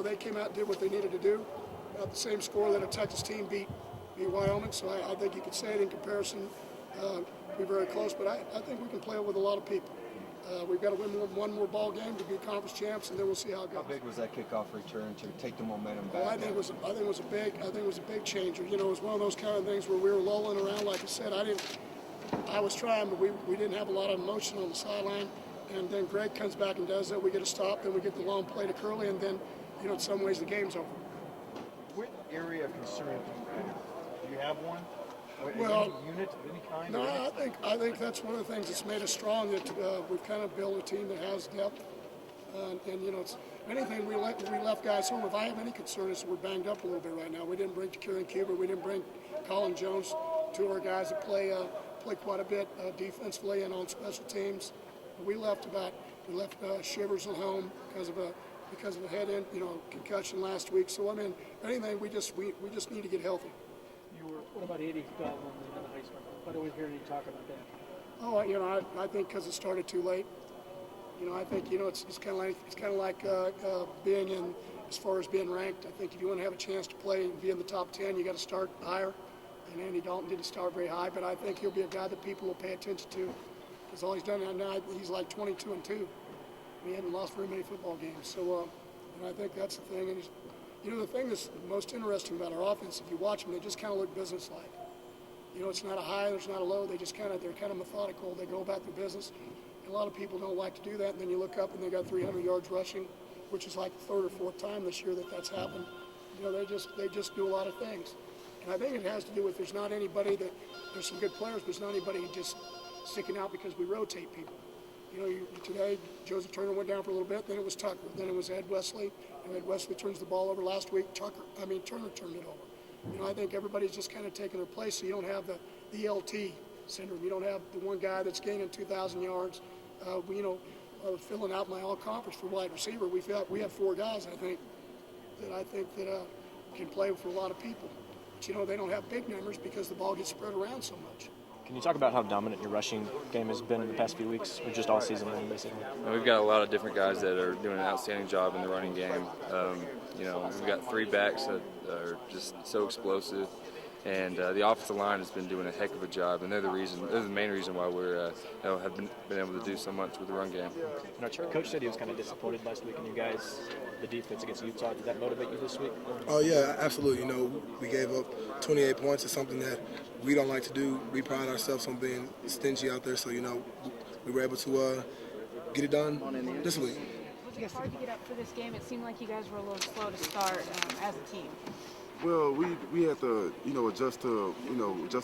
they came out and did what they needed to do. The same score that a Texas team beat Wyoming, so I think you could say it in comparison, be very close, but I think we can play it with a lot of people. We've got to win one more ball game to be conference champs, and then we'll see how it goes. How big was that kickoff return to take the momentum back? Well, I think it was a big changer. It was one of those kind of things where we were lolling around. Like I said, I was trying, but we didn't have a lot of emotion on the sideline. And then Greg comes back and does that. We get a stop, then we get the long play to Curley, and then, in some ways the game's over. What area of concern do you have one? Well, any unit of any kind? No, I think that's one of the things that's made us strong. That we've kind of built a team that has depth, and it's anything we left guys home. If I have any concern, is we're banged up a little bit right now. We didn't bring Kieran Cuber, we didn't bring Colin Jones, two of our guys that play quite a bit defensively and on special teams. We left Shivers at home because of a head concussion last week. So anything we just need to get healthy. What about Eddie Dalton in the Heisman? Why don't we hear any talk about that? Oh, I think because it started too late. I think it's kind of like being in as far as being ranked. I think if you want to have a chance to play and be in the top 10, you got to start higher. And Andy Dalton didn't start very high, but I think he'll be a guy that people will pay attention to. Because all he's done now, he's like 22-2. He hadn't lost very many football games. So, I think that's the thing. And the thing that's most interesting about our offense, if you watch them, they just kind of look businesslike. It's not a high, there's not a low. They're kind of methodical. They go about their business. And a lot of people don't like to do that. And then you look up and they got 300 yards rushing, which is like the third or fourth time this year that's happened. They just do a lot of things. And I think it has to do with there's some good players, but there's not anybody just sticking out because we rotate people. Today, Joseph Turner went down for a little bit, then it was Tucker, then it was Ed Wesley, and Ed Wesley turns the ball over last week. Turner turned it over. I think everybody's just kind of taking their place, so you don't have the LT syndrome. You don't have the one guy that's gaining 2,000 yards. Filling out my all-conference for wide receiver, we have four guys, I think that can play for a lot of people. But, they don't have big numbers because the ball gets spread around so much. Can you talk about how dominant your rushing game has been in the past few weeks, or just all season long, basically? We've got a lot of different guys that are doing an outstanding job in the running game. We've got three backs that are just so explosive, and the offensive line has been doing a heck of a job, and they're the main reason why we're have been able to do so much with the run game. Coach said he was kind of disappointed last week in you guys, the defense against Utah. Did that motivate you this week? Oh yeah, absolutely. We gave up 28 points. It's something that we don't like to do. We pride ourselves on being stingy out there, so we were able to get it done this week. Was it hard to get up for this game? It seemed like you guys were a little slow to start as a team. Well, we had to adjust to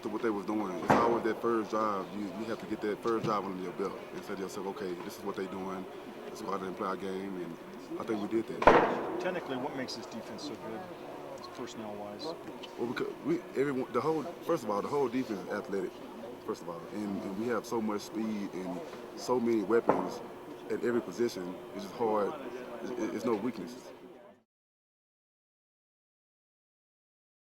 what they was doing. It's always that first drive. You have to get that first drive under your belt and say to yourself, okay, this is what they're doing. Let's go out and play our game, and I think we did that. Technically, what makes this defense so good, personnel-wise? Well, because the whole defense is athletic, first of all, and we have so much speed and so many weapons at every position. It's just hard. It's no weaknesses.